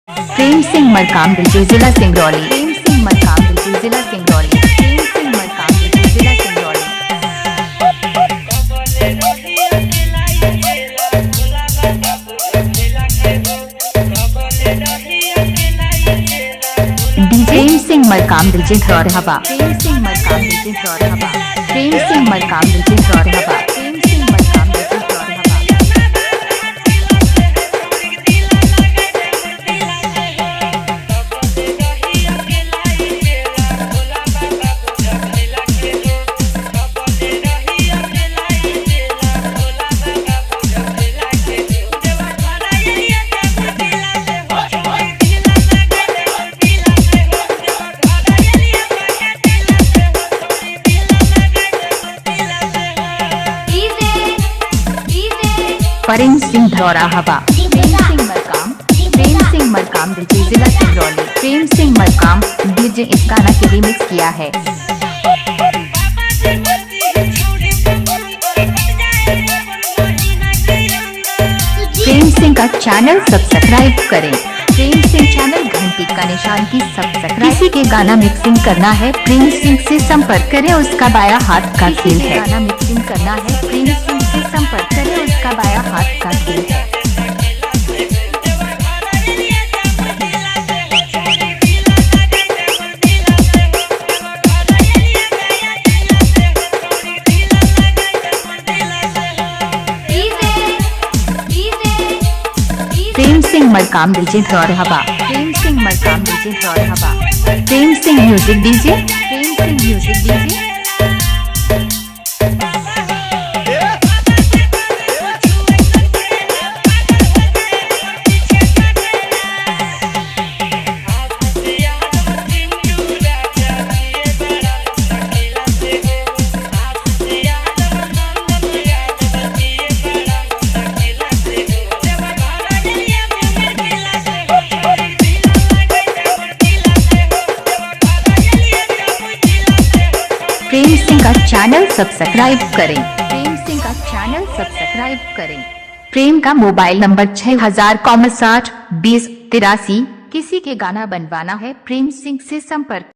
प्रेम सिंह मरकाम दिल्ली जिला सिंगरौली। प्रेम सिंह मरकाम दिल्ली जिला सिंगरौली। प्रेम सिंह मरकाम दिल्ली जिला सिंगरौली। प्रेम सिंह मरकाम दिल्ली हवा। प्रेम सिंह मरकाम दिल्ली हवा। प्रेम सिंह मरकाम दिल्ली हवा। प्रेम सिंह मरकाम दिल्ली हवा। प्रेम सिंह धौरा हवा। प्रेम सिंह मरकाम दिल्ली जिला सिंगरौली। प्रेम सिंह मरकाम डीजे इस गाना के रिमिक्स किया है। प्रेम सिंह का चैनल सब्सक्राइब करें। प्रेम सिंह चैनल घंटी का निशान की सब्सक्राइब। किसी के गाना मिक्सिंग करना है प्रेम सिंह से संपर्क करें, उसका बाया हाथ का खेल है। गाना मिक्सिंग करना है प्रेम सिंह से संपर्क करें, उसका बाया हाथ का खेल है। प्रेम सिंह मरकाम दिल्ली हवा। प्रेम सिंह मरकाम दिल्ली हवा। Prem Singh music DJ. Prem Singh music DJ. Prem Singh का चैनल सब्सक्राइब करें। प्रेम सिंह का चैनल सब्सक्राइब करें। प्रेम का मोबाइल नंबर 6060 20 83। किसी के गाना बनवाना है प्रेम सिंह से संपर्क